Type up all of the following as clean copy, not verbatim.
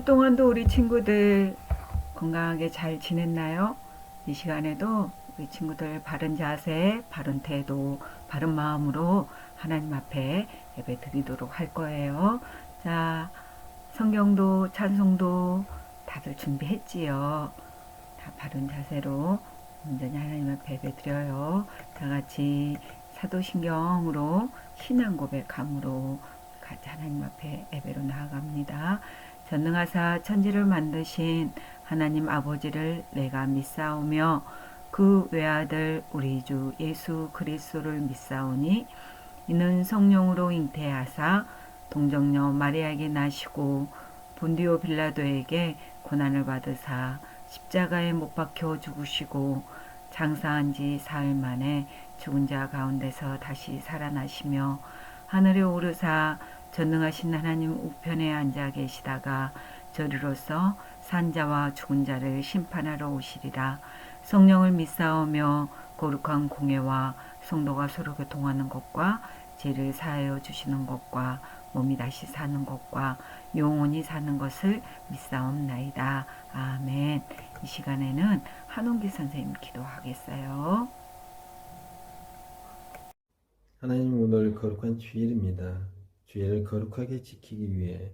주 동안도 우리 친구들 건강하게 잘 지냈나요? 이 시간에도 우리 친구들 바른 자세, 바른 태도, 바른 마음으로 하나님 앞에 예배 드리도록 할 거예요. 자, 성경도 찬송도 다들 준비했지요. 다 바른 자세로 온전히 하나님 앞에 예배 드려요. 다 같이 사도신경으로 신앙 고백함으로 같이 하나님 앞에 예배로 나아갑니다. 전능하사 천지를 만드신 하나님 아버지를 내가 믿사오며 그 외아들 우리 주 예수 그리스도를 믿사오니 이는 성령으로 잉태하사 동정녀 마리아에게 나시고 본디오 빌라도에게 고난을 받으사 십자가에 못 박혀 죽으시고 장사한 지 사흘 만에 죽은 자 가운데서 다시 살아나시며 하늘에 오르사 전능하신 하나님 우편에 앉아 계시다가 저리로서 산자와 죽은 자를 심판하러 오시리라. 성령을 믿사오며 거룩한 공예와 성도가 서로 교통하는 것과 죄를 사하여 주시는 것과 몸이 다시 사는 것과 영원히 사는 것을 믿사옵나이다. 아멘. 이 시간에는 한홍기 선생님 기도하겠어요. 하나님, 오늘 거룩한 주일입니다. 주일을 거룩하게 지키기 위해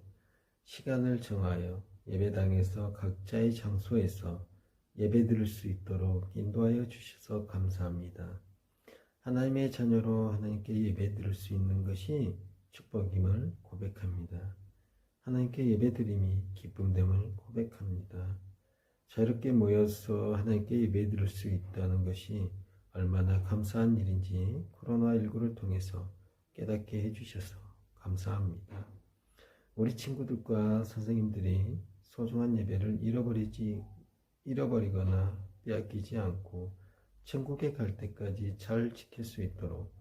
시간을 정하여 예배당에서 각자의 장소에서 예배 드릴 수 있도록 인도하여 주셔서 감사합니다. 하나님의 자녀로 하나님께 예배 드릴 수 있는 것이 축복임을 고백합니다. 하나님께 예배 드림이 기쁨됨을 고백합니다. 자유롭게 모여서 하나님께 예배 드릴 수 있다는 것이 얼마나 감사한 일인지 코로나19를 통해서 깨닫게 해주셔서 감사합니다. 우리 친구들과 선생님들이 소중한 예배를 잃어버리거나 빼앗기지 않고 천국에 갈 때까지 잘 지킬 수 있도록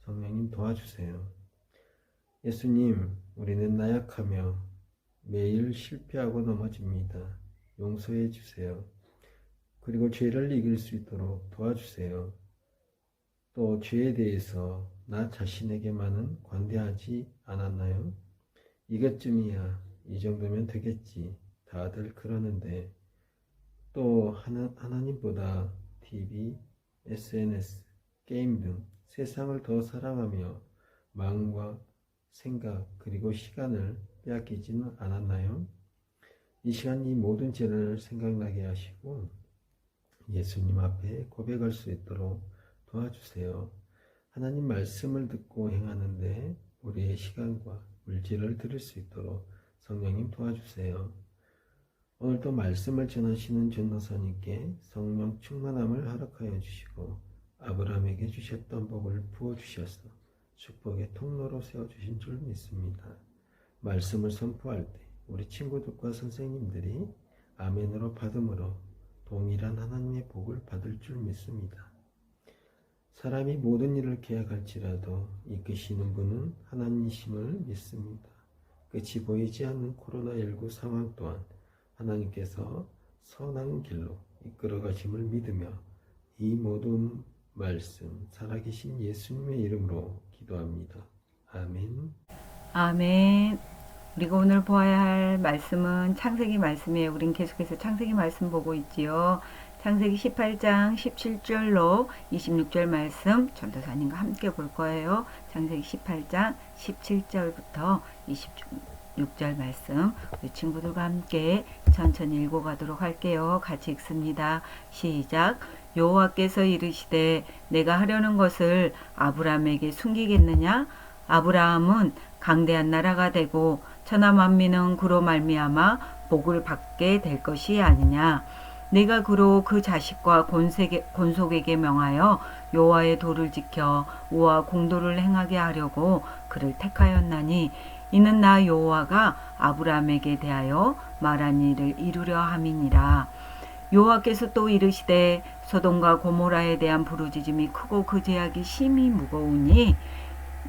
성령님 도와주세요. 예수님, 우리는 나약하며 매일 실패하고 넘어집니다. 용서해 주세요. 그리고 죄를 이길 수 있도록 도와주세요. 또 죄에 대해서 나 자신에게만은 관대하지 않았나요? 이것쯤이야, 이 정도면 되겠지, 다들 그러는데, 또 하나님보다 TV, SNS, 게임 등 세상을 더 사랑하며 마음과 생각 그리고 시간을 빼앗기지는 않았나요? 이 시간 이 모든 죄를 생각나게 하시고 예수님 앞에 고백할 수 있도록 도와주세요. 하나님 말씀을 듣고 행하는데 우리의 시간과 물질을 드릴 수 있도록 성령님 도와주세요. 오늘도 말씀을 전하시는 전도사님께 성령 충만함을 허락하여 주시고 아브라함에게 주셨던 복을 부어주셔서 축복의 통로로 세워주신 줄 믿습니다. 말씀을 선포할 때 우리 친구들과 선생님들이 아멘으로 받음으로 동일한 하나님의 복을 받을 줄 믿습니다. 사람이 모든 일을 계약할지라도 이끄시는 분은 하나님이심을 믿습니다. 끝이 보이지 않는 코로나19 상황 또한 하나님께서 선한 길로 이끌어 가심을 믿으며 이 모든 말씀 살아계신 예수님의 이름으로 기도합니다. 아멘. 아멘. 우리가 오늘 보아야 할 말씀은 창세기 말씀이에요. 우린 계속해서 창세기 말씀 보고 있지요. 창세기 18장 17절로 26절 말씀 전도사님과 함께 볼 거예요. 창세기 18장 17절부터 26절 말씀 우리 친구들과 함께 천천히 읽어가도록 할게요. 같이 읽습니다. 시작. 여호와께서 이르시되 내가 하려는 것을 아브라함에게 숨기겠느냐? 아브라함은 강대한 나라가 되고 천하 만민은 그로 말미암아 복을 받게 될 것이 아니냐. 내가 그로 그 자식과 권속에게 명하여 여호와의 도를 지켜 우와 공도를 행하게 하려고 그를 택하였나니 이는 나 여호와가 아브라함에게 대하여 말한 일을 이루려 함이니라. 여호와께서 또 이르시되 소돔과 고모라에 대한 부르짖음이 크고 그 죄악이 심히 무거우니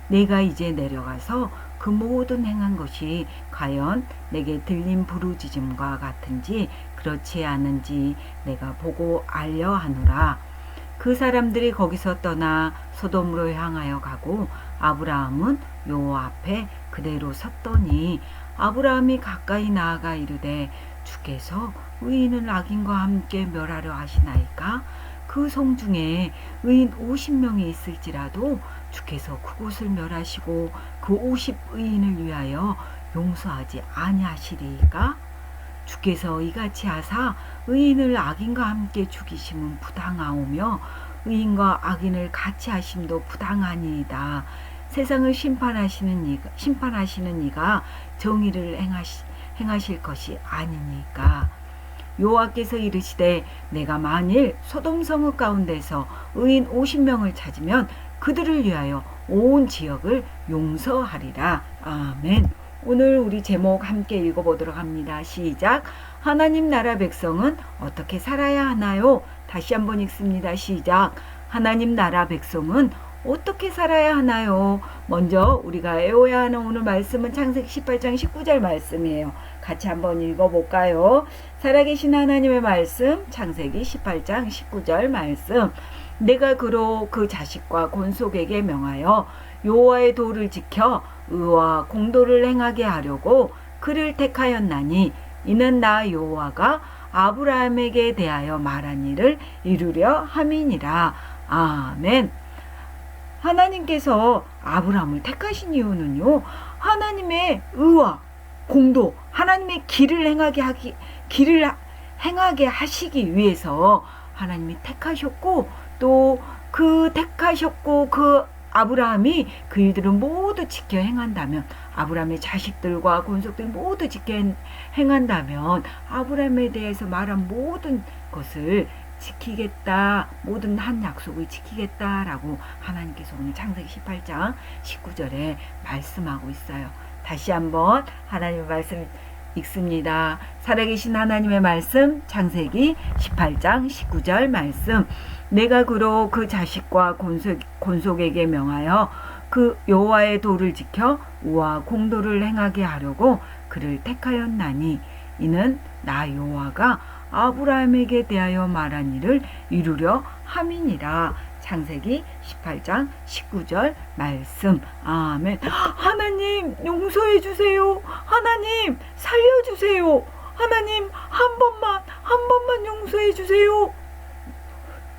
내가 이제 내려가서 그 모든 행한 것이 과연 내게 들린 부르짖음과 같은지 그렇지 않은지 내가 보고 알려 하노라. 그 사람들이 거기서 떠나 소돔으로 향하여 가고 아브라함은 여호와 앞에 그대로 섰더니 아브라함이 가까이 나아가 이르되 주께서 의인을 악인과 함께 멸하려 하시나이까? 그 성 중에 의인 50명이 있을지라도 주께서 그곳을 멸하시고 그 50의인을 위하여 용서하지 아니하시리이까? 주께서 이같이 하사 의인을 악인과 함께 죽이심은 부당하오며 의인과 악인을 같이 하심도 부당하니이다. 세상을 심판하시는 이가 정의를 행하실 것이 아니니까. 여호와께서 이르시되 내가 만일 소돔 성읍 가운데서 의인 50명을 찾으면 그들을 위하여 온 지역을 용서하리라. 아멘. 오늘 우리 제목 함께 읽어보도록 합니다. 시작. 하나님 나라 백성은 어떻게 살아야 하나요? 다시 한번 읽습니다. 시작. 하나님 나라 백성은 어떻게 살아야 하나요? 먼저 우리가 외워야 하는 오늘 말씀은 창세기 18장 19절 말씀이에요. 같이 한번 읽어볼까요? 살아계신 하나님의 말씀, 창세기 18장 19절 말씀. 내가 그로 그 자식과 권속에게 명하여 여호와의 도를 지켜 의와 공도를 행하게 하려고 그를 택하였나니 이는 나 여호와가 아브라함에게 대하여 말한 일을 이루려 함이니라. 아멘. 하나님께서 아브라함을 택하신 이유는요, 하나님의 의와 공도, 하나님의 길을 행하게 하시기 위해서 하나님이 택하셨고, 또 그 택하셨고 그 아브라함이 그 일들을 모두 지켜 행한다면, 아브라함의 자식들과 권속들 모두 지켜 행한다면 아브라함에 대해서 말한 모든 것을 지키겠다, 모든 한 약속을 지키겠다라고 하나님께서 오늘 창세기 18장 19절에 말씀하고 있어요. 다시 한번 하나님의 말씀 읽습니다. 살아계신 하나님의 말씀, 창세기 18장 19절 말씀. 내가 그로 그 자식과 권속에게 명하여 그 여호와의 도를 지켜 의와 공도를 행하게 하려고 그를 택하였나니 이는 나 여호와가 아브라함에게 대하여 말한 일을 이루려 함이니라. 창세기 18장 19절 말씀. 아멘. 하나님 용서해 주세요. 하나님 살려주세요. 하나님 한 번만 용서해 주세요.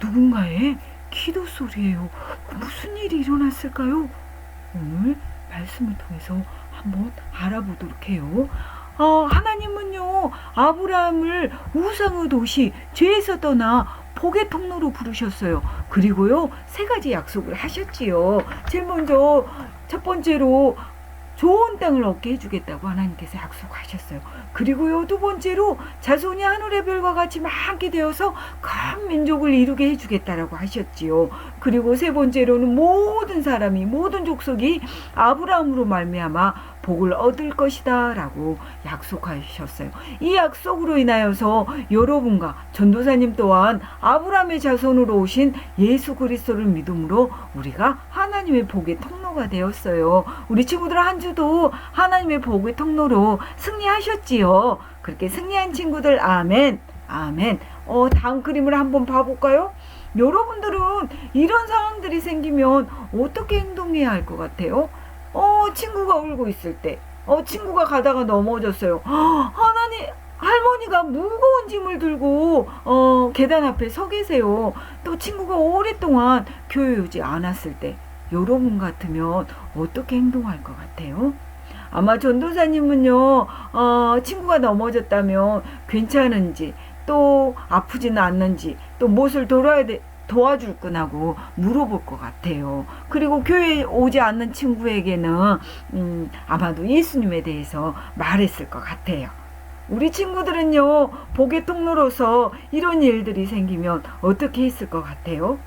누군가의 기도 소리예요. 무슨 일이 일어났을까요? 오늘 말씀을 통해서 한번 알아보도록 해요. 하나님은요, 아브라함을 우상의 도시, 죄에서 떠나 복의 통로로 부르셨어요. 그리고요, 3가지 약속을 하셨지요. 제일 먼저, 첫 번째로, 좋은 땅을 얻게 해주겠다고 하나님께서 약속하셨어요. 그리고요, 2번째로 자손이 하늘의 별과 같이 많게 되어서 큰 민족을 이루게 해주겠다라고 하셨지요. 그리고 3번째로는 모든 사람이, 모든 족속이 아브라함으로 말미암아 복을 얻을 것이다 라고 약속하셨어요. 이 약속으로 인하여서 여러분과 전도사님 또한 아브라함의 자손으로 오신 예수 그리스도를 믿음으로 우리가 하나님의 복의 통로가 되었어요. 우리 친구들 한 주도 하나님의 복의 통로로 승리하셨지요. 그렇게 승리한 친구들 아멘. 아멘. 다음 그림을 한번 봐볼까요? 여러분들은 이런 상황들이 생기면 어떻게 행동해야 할 것 같아요? 친구가 울고 있을 때, 친구가 가다가 넘어졌어요. 할머니가 무거운 짐을 들고, 계단 앞에 서 계세요. 또 친구가 오랫동안 교회 오지 않았을 때, 여러분 같으면 어떻게 행동할 것 같아요? 아마 전도사님은요, 친구가 넘어졌다면 괜찮은지, 또 아프지는 않는지, 또 무엇을 도와줄 거냐고 물어볼 것 같아요. 그리고 교회에 오지 않는 친구에게는 아마도 예수님에 대해서 말했을 것 같아요. 우리 친구들은요, 복의 통로로서 이런 일들이 생기면 어떻게 했을 것 같아요?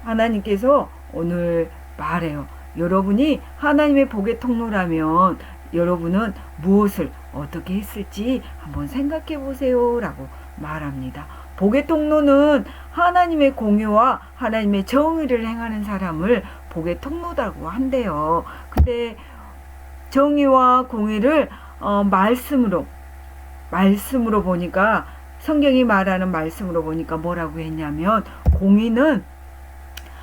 하나님께서 오늘 말해요. 여러분이 하나님의 복의 통로라면 여러분은 무엇을 어떻게 했을지 한번 생각해 보세요 라고 말합니다. 복의 통로는 하나님의 공의와 하나님의 정의를 행하는 사람을 복의 통로라고 한대요. 근데 정의와 공의를 말씀으로 보니까 성경이 말하는 말씀으로 보니까 뭐라고 했냐면, 공의는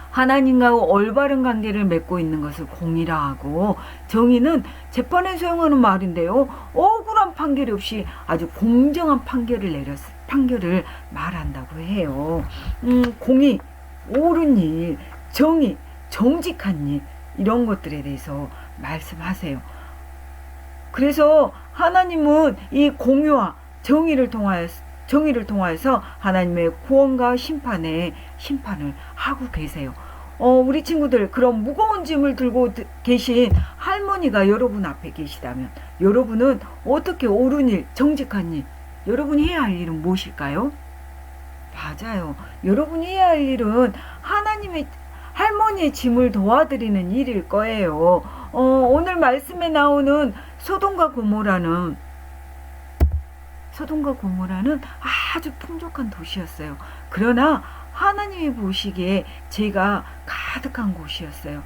하나님과 올바른 관계를 맺고 있는 것을 공의라 하고, 정의는 재판에 사용하는 말인데요, 억울한 판결이 없이 아주 공정한 판결을 말한다고 해요. 공의, 옳은 일, 정의, 정직한 일, 이런 것들에 대해서 말씀하세요. 그래서 하나님은 이 공의와 정의를 통하여서 하나님의 구원과 심판을 하고 계세요. 우리 친구들, 그럼 무거운 짐을 들고 계신 할머니가 여러분 앞에 계시다면 여러분은 어떻게 옳은 일, 정직한 일, 여러분이 해야 할 일은 무엇일까요? 맞아요. 여러분이 해야 할 일은 할머니의 짐을 도와드리는 일일 거예요. 오늘 말씀에 나오는 소돔과 고모라는 아주 풍족한 도시였어요. 그러나 하나님이 보시기에 죄가 가득한 곳이었어요.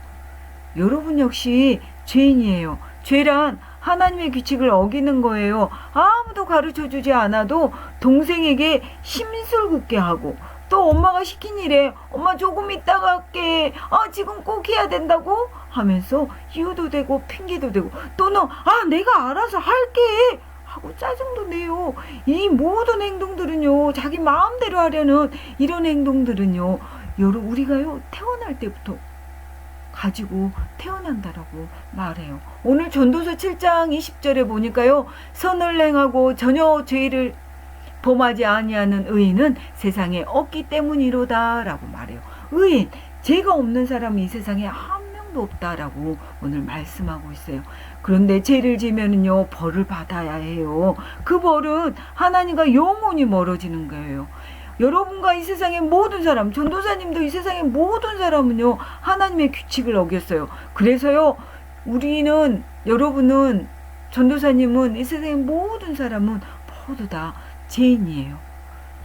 여러분 역시 죄인이에요. 죄란 하나님의 규칙을 어기는 거예요. 아무도 가르쳐주지 않아도 동생에게 심술궂게 하고, 또 엄마가 시킨 일에 엄마 조금 이따가 할게, 지금 꼭 해야 된다고 하면서 이유도 되고 핑계도 대고, 또는 내가 알아서 할게 하고 짜증도 내요. 이 모든 행동들은요, 자기 마음대로 하려는 이런 행동들은요, 우리가요 태어날 때부터 가지고 태어난다라고 말해요. 오늘 전도서 7장 20절에 보니까요, 선을 행하고 전혀 죄를 범하지 아니하는 의인은 세상에 없기 때문이로다 라고 말해요. 의인, 죄가 없는 사람이 이 세상에 한 명도 없다라고 오늘 말씀하고 있어요. 그런데 죄를 지면은요, 벌을 받아야 해요. 그 벌은 하나님과 영원히 멀어지는 거예요. 여러분과 이 세상의 모든 사람, 전도사님도 이 세상의 모든 사람은요, 하나님의 규칙을 어겼어요. 그래서요, 여러분은, 전도사님은, 이 세상의 모든 사람은 모두 다 죄인이에요.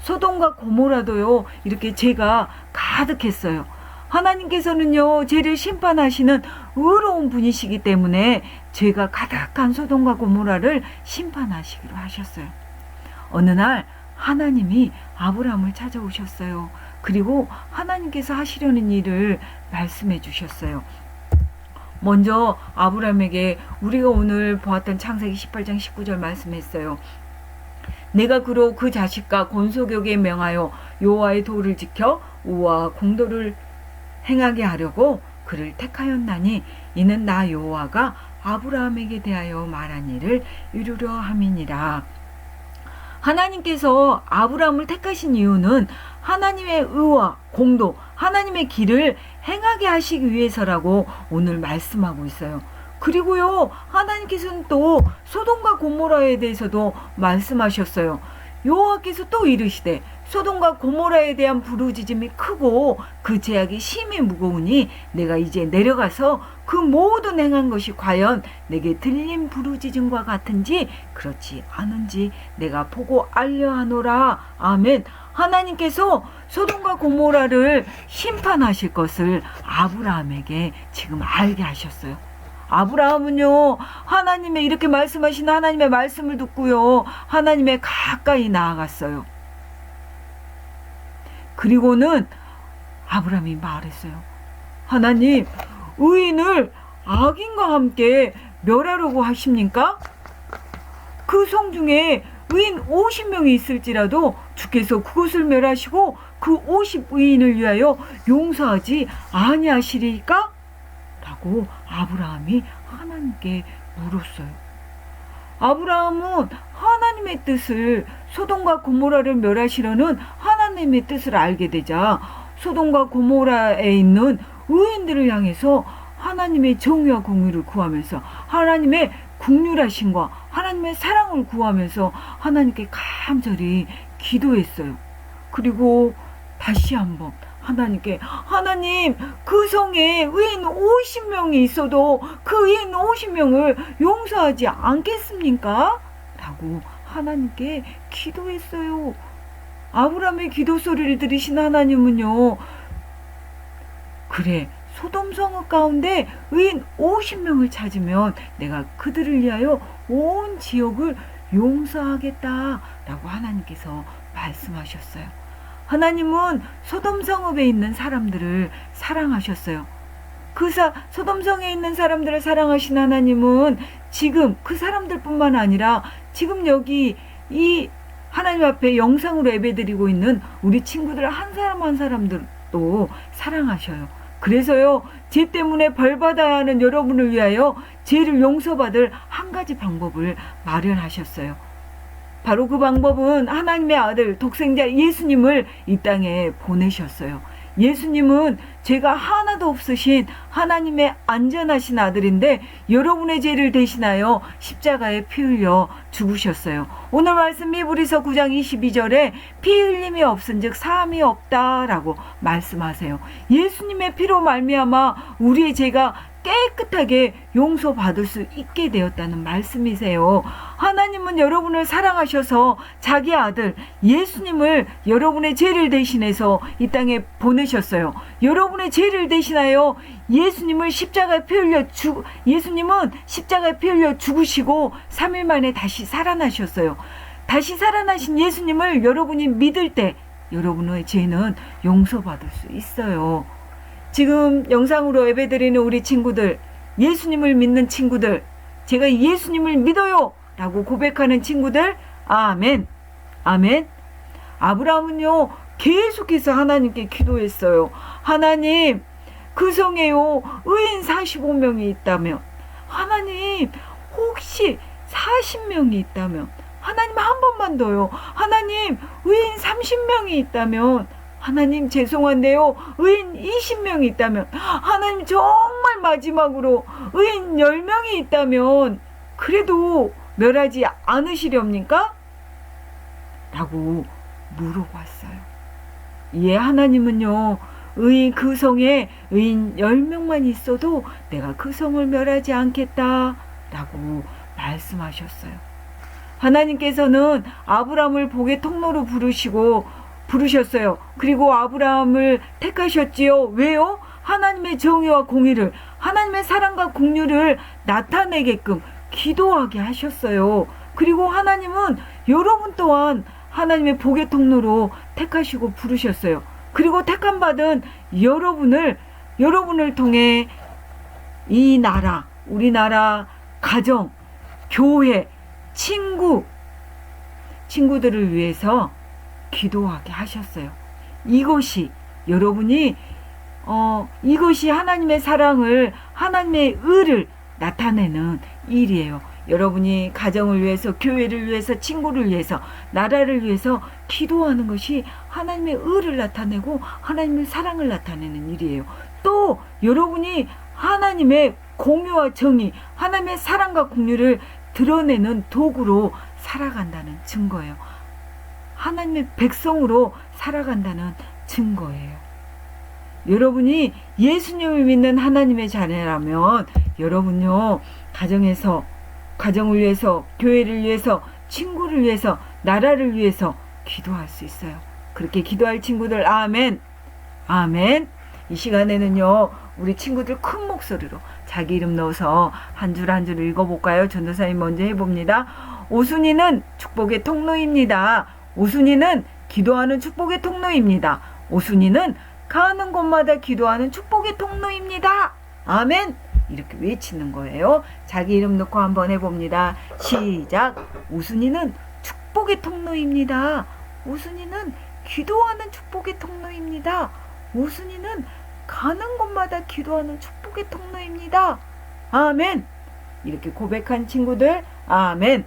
소돔과 고모라도요, 이렇게 죄가 가득했어요. 하나님께서는요, 죄를 심판하시는 의로운 분이시기 때문에 죄가 가득한 소돔과 고모라를 심판하시기로 하셨어요. 어느 날 하나님이 아브라함을 찾아오셨어요. 그리고 하나님께서 하시려는 일을 말씀해 주셨어요. 먼저 아브라함에게 우리가 오늘 보았던 창세기 18장 19절 말씀했어요. 내가 그로 그 자식과 권속에게 명하여 여호와의 도를 지켜 우와 공도를 행하게 하려고 그를 택하였나니 이는 나 여호와가 아브라함에게 대하여 말한 일을 이루려 함이니라. 하나님께서 아브라함을 택하신 이유는 하나님의 의와 공도, 하나님의 길을 행하게 하시기 위해서라고 오늘 말씀하고 있어요. 그리고요, 하나님께서는 또 소돔과 고모라에 대해서도 말씀하셨어요. 여호와께서 또 이르시되 소돔과 고모라에 대한 부르짖음이 크고 그 죄악이 심히 무거우니 내가 이제 내려가서 그 모든 행한 것이 과연 내게 들린 부르짖음과 같은지 그렇지 않은지 내가 보고 알려하노라. 아멘. 하나님께서 소돔과 고모라를 심판하실 것을 아브라함에게 지금 알게 하셨어요. 아브라함은요, 하나님의 이렇게 말씀하신 하나님의 말씀을 듣고요, 하나님의 가까이 나아갔어요. 그리고는 아브라함이 말했어요. 하나님, 의인을 악인과 함께 멸하려고 하십니까? 그 성 중에 의인 50명이 있을지라도 주께서 그것을 멸하시고 그 50의인을 위하여 용서하지 아니하시리까? 라고 아브라함이 하나님께 물었어요. 아브라함은 하나님의 뜻을, 소돔과 고모라를 멸하시려는 하나님의 뜻을 알게 되자 소돔과 고모라에 있는 의인들을 향해서 하나님의 정의와 공의를 구하면서 하나님의 긍휼하심과 하나님의 사랑을 구하면서 하나님께 간절히 기도했어요. 그리고 다시 한번 하나님께, 하나님, 그 성에 의인 50명이 있어도 그 의인 50명을 용서하지 않겠습니까? 라고 하나님께 기도했어요. 아브라함의 기도 소리를 들으신 하나님은요, 그래, 소돔 성읍 가운데 의인 50명을 찾으면 내가 그들을 위하여 온 지역을 용서하겠다 라고 하나님께서 말씀하셨어요. 하나님은 소돔 성읍에 있는 사람들을 사랑하셨어요. 소돔성에 있는 사람들을 사랑하신 하나님은 지금 그 사람들뿐만 아니라 지금 여기 이 하나님 앞에 영상으로 예배드리고 있는 우리 친구들 한 사람 한 사람들도 사랑하셔요. 그래서요, 죄 때문에 벌받아야 하는 여러분을 위하여 죄를 용서받을 한 가지 방법을 마련하셨어요. 바로 그 방법은 하나님의 아들 독생자 예수님을 이 땅에 보내셨어요. 예수님은 죄가 하나도 없으신 하나님의 안전하신 아들인데 여러분의 죄를 대신하여 십자가에 피 흘려 죽으셨어요. 오늘 말씀 히브리서 9장 22절에 피 흘림이 없은즉 사함이 없다라고 말씀하세요. 예수님의 피로 말미암아 우리의 죄가 깨끗하게 용서받을 수 있게 되었다는 말씀이세요. 하나님은 여러분을 사랑하셔서 자기 아들 예수님을 여러분의 죄를 대신해서 이 땅에 보내셨어요. 여러분의 죄를 대신하여 예수님은 십자가에 피 흘려 죽으시고 3일 만에 다시 살아나셨어요. 다시 살아나신 예수님을 여러분이 믿을 때 여러분의 죄는 용서받을 수 있어요. 지금 영상으로 예배드리는 우리 친구들, 예수님을 믿는 친구들, 제가 예수님을 믿어요 라고 고백하는 친구들, 아멘, 아멘. 아브라함은요 계속해서 하나님께 기도했어요. 하나님, 그 성에요 의인 45명이 있다면, 하나님 혹시 40명이 있다면, 하나님 한 번만 더요, 하나님 의인 30명이 있다면, 하나님 죄송한데요 의인 20명이 있다면, 하나님 정말 마지막으로 의인 10명이 있다면 그래도 멸하지 않으시렵니까? 라고 물어봤어요. 예, 하나님은요 그 성에 의인 10명만 있어도 내가 그 성을 멸하지 않겠다 라고 말씀하셨어요. 하나님께서는 아브라함을 복의 통로로 부르셨어요. 그리고 아브라함을 택하셨지요. 왜요? 하나님의 정의와 공의를, 하나님의 사랑과 긍휼을 나타내게끔 기도하게 하셨어요. 그리고 하나님은 여러분 또한 하나님의 복의 통로로 택하시고 부르셨어요. 그리고 택함받은 여러분을 통해 이 나라, 우리나라 가정, 교회, 친구들을 위해서 기도하게 하셨어요. 이것이 하나님의 사랑을, 하나님의 의를 나타내는 일이에요. 여러분이 가정을 위해서, 교회를 위해서, 친구를 위해서, 나라를 위해서 기도하는 것이 하나님의 의를 나타내고 하나님의 사랑을 나타내는 일이에요. 또 여러분이 하나님의 공의와 정의, 하나님의 사랑과 긍휼을 드러내는 도구로 살아간다는 증거예요. 하나님의 백성으로 살아간다는 증거예요. 여러분이 예수님을 믿는 하나님의 자녀라면 여러분요 가정을 위해서, 교회를 위해서, 친구를 위해서, 나라를 위해서 기도할 수 있어요. 그렇게 기도할 친구들 아멘, 아멘. 이 시간에는요 우리 친구들 큰 목소리로 자기 이름 넣어서 한 줄 한 줄 읽어볼까요? 전도사님 먼저 해봅니다. 오순이는 축복의 통로입니다. 오순이는 기도하는 축복의 통로입니다. 오순이는 가는 곳마다 기도하는 축복의 통로입니다. 아멘. 이렇게 외치는 거예요. 자기 이름 넣고 한번 해봅니다. 시작. 오순이는 축복의 통로입니다. 오순이는 기도하는 축복의 통로입니다. 오순이는 가는 곳마다 기도하는 축복의 통로입니다. 아멘. 이렇게 고백한 친구들 아멘,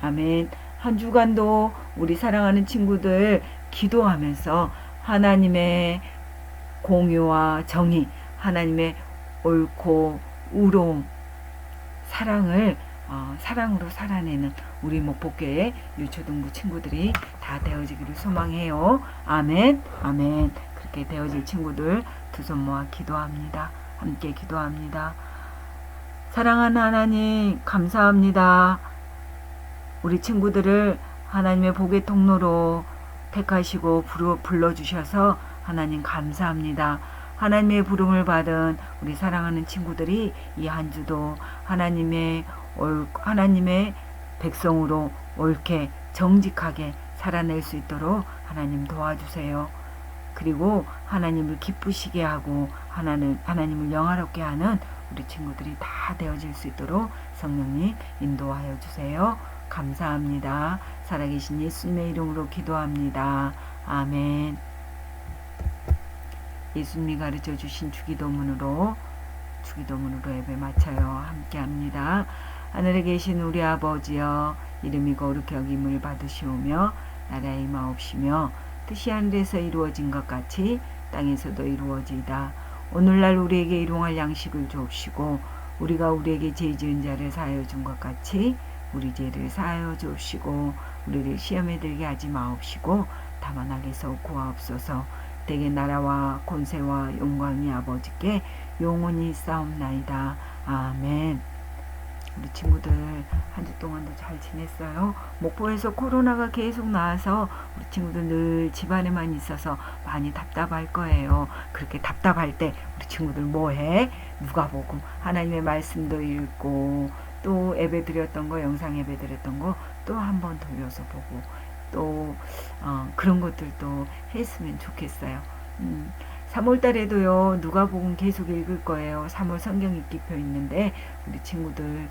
아멘. 한 주간도 우리 사랑하는 친구들 기도하면서 하나님의 공의와 정의, 하나님의 옳고 우로움, 사랑으로 살아내는 우리 목포교회 유초등부 친구들이 다 되어지기를 소망해요. 아멘, 아멘. 그렇게 되어질 친구들 두 손 모아 기도합니다. 함께 기도합니다. 사랑하는 하나님 감사합니다. 우리 친구들을 하나님의 복의 통로로 택하시고 불러주셔서 하나님 감사합니다. 하나님의 부름을 받은 우리 사랑하는 친구들이 이 한 주도 하나님의 백성으로 옳게 정직하게 살아낼 수 있도록 하나님 도와주세요. 그리고 하나님을 기쁘시게 하고 하나님을 영화롭게 하는 우리 친구들이 다 되어질 수 있도록 성령님 인도하여 주세요. 감사합니다. 살아계신 예수님의 이름으로 기도합니다. 아멘. 예수님이 가르쳐 주신 주기도문으로 예배 마쳐요. 함께합니다. 하늘에 계신 우리 아버지여, 이름이 거룩히 여김을 받으시오며 나라의 임하옵시며 뜻이 하늘에서 이루어진 것 같이 땅에서도 이루어지이다. 오늘날 우리에게 일용할 양식을 주옵시고 우리가 우리에게 죄 지은 자를 사하여 준 것 같이 우리 죄를 사하여 주옵시고 우리를 시험에 들게 하지 마옵시고 다만 악에서 구하옵소서. 대개 나라와 권세와 영광이 아버지께 영원히 싸움나이다. 아멘. 우리 친구들 한 주 동안도 잘 지냈어요? 목포에서 코로나가 계속 나와서 우리 친구들 늘 집안에만 있어서 많이 답답할 거예요. 그렇게 답답할 때 우리 친구들 뭐해? 누가복음 하나님의 말씀도 읽고 또 예배 드렸던 거, 영상 예배 드렸던 거 또 한 번 돌려서 보고 또 그런 것들도 했으면 좋겠어요. 3월 달에도요, 누가복음 계속 읽을 거예요. 3월 성경 읽기표 있는데 우리 친구들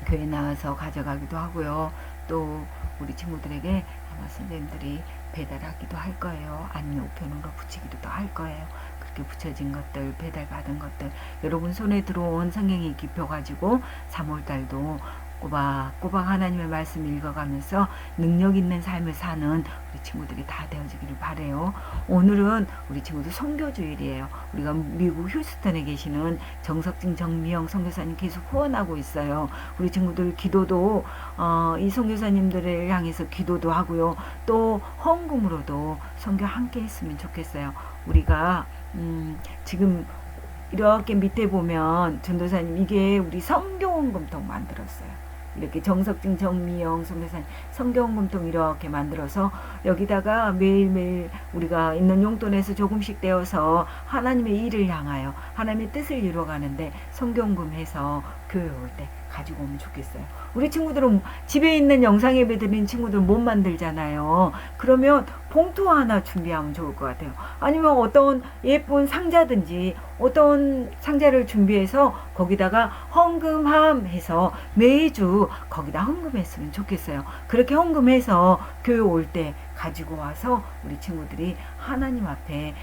교회 나와서 가져가기도 하고요. 또 우리 친구들에게 아마 선생님들이 배달하기도 할 거예요. 아니면 우편으로 붙이기도 할 거예요. 그렇게 붙여진 것들, 배달받은 것들, 여러분 손에 들어온 성경 읽기표 가지고 3월 달도 꼬박꼬박 하나님의 말씀 읽어가면서 능력 있는 삶을 사는 우리 친구들이 다 되어지기를 바래요. 오늘은 우리 친구들 선교주일이에요. 우리가 미국 휴스턴에 계시는 정석진 정미영 선교사님 계속 후원하고 있어요. 우리 친구들 기도도 이 선교사님들을 향해서 기도도 하고요. 또 헌금으로도 선교 함께 했으면 좋겠어요. 우리가 지금 이렇게 밑에 보면 전도사님 이게 우리 성교헌금통 만들었어요. 이렇게 정석진 정미영 선교사님 성경금통 이렇게 만들어서 여기다가 매일매일 우리가 있는 용돈에서 조금씩 떼어서 하나님의 일을 향하여 하나님의 뜻을 이루어가는데 성경금 해서 교회 올 때 가지고 오면 좋겠어요. 우리 친구들은 집에 있는 영상 예배 드리는 친구들 못 만들잖아요. 그러면 봉투 하나 준비하면 좋을 것 같아요. 아니면 어떤 예쁜 상자든지 어떤 상자를 준비해서 거기다가 헌금함 해서 매주 거기다 헌금했으면 좋겠어요. 그렇게 헌금해서 교회 올 때 가지고 와서 우리 친구들이 하나님 앞에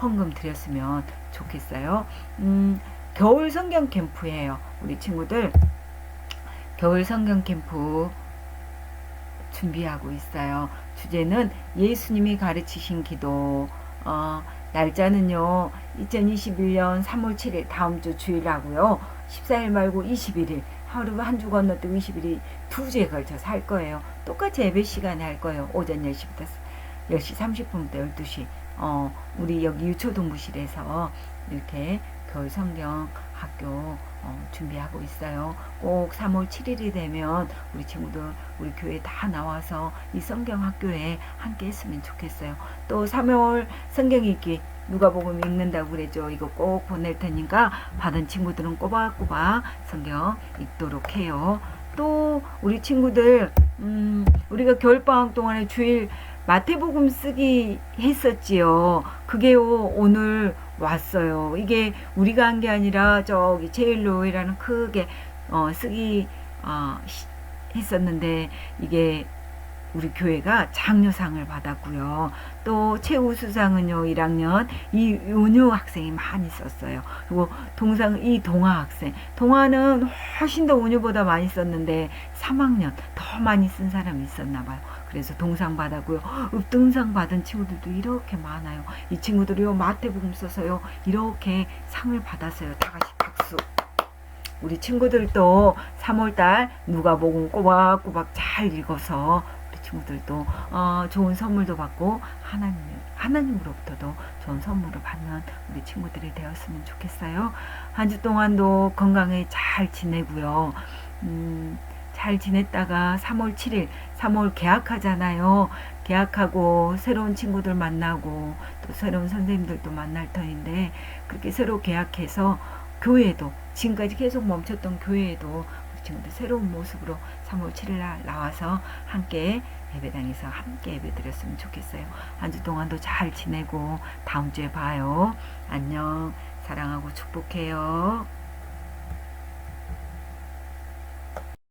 헌금 드렸으면 좋겠어요. 겨울 성경 캠프예요. 우리 친구들 겨울 성경 캠프 준비하고 있어요. 주제는 예수님이 가르치신 기도. 날짜는요 2021년 3월 7일 다음 주 주일하고요 14일 말고 21일 하루 한 주 건너뛰고 21일 두 주에 걸쳐서 할 거예요. 똑같이 예배 시간에 할 거예요. 오전 10시부터 10시 30분부터 12시 우리 여기 유초동부실에서 이렇게 겨울 성경 학교 준비하고 있어요. 꼭 3월 7일이 되면 우리 친구들 우리 교회 다 나와서 이 성경 학교에 함께 했으면 좋겠어요. 또 3월 성경 읽기 누가복음 읽는다고 그랬죠. 이거 꼭 보낼 테니까 받은 친구들은 꼬박꼬박 성경 읽도록 해요. 또 우리 친구들 우리가 겨울방학 동안에 주일 마태복음 쓰기 했었지요. 그게요 오늘 왔어요. 이게 우리가 한 게 아니라 저기 제일로이라는 크게 쓰기 했었는데 이게 우리 교회가 장려상을 받았고요. 또 최우수상은요 1학년 이윤유 학생이 많이 썼어요. 그리고 이 동아 학생, 동아는 훨씬 더 운유보다 많이 썼는데 3학년 더 많이 쓴 사람이 있었나 봐요. 그래서 동상 받았고요. 읍등상 받은 친구들도 이렇게 많아요. 이 친구들이요 마태복음 써서요 이렇게 상을 받았어요. 다 같이 박수. 우리 친구들도 3월달 누가복음 꼬박꼬박 잘 읽어서 우리 친구들도 좋은 선물도 받고 하나님으로부터도 좋은 선물을 받는 우리 친구들이 되었으면 좋겠어요. 한 주 동안도 건강히 잘 지내고요. 잘 지냈다가 3월 7일 3월 개학하잖아요. 개학하고 새로운 친구들 만나고 또 새로운 선생님들도 만날 터인데 그렇게 새로 개학해서 교회도 지금까지 계속 멈췄던 교회에도 우리 친구들 새로운 모습으로 3월 7일 날 나와서 함께 예배당에서 함께 예배드렸으면 좋겠어요. 한 주 동안도 잘 지내고 다음 주에 봐요. 안녕. 사랑하고 축복해요.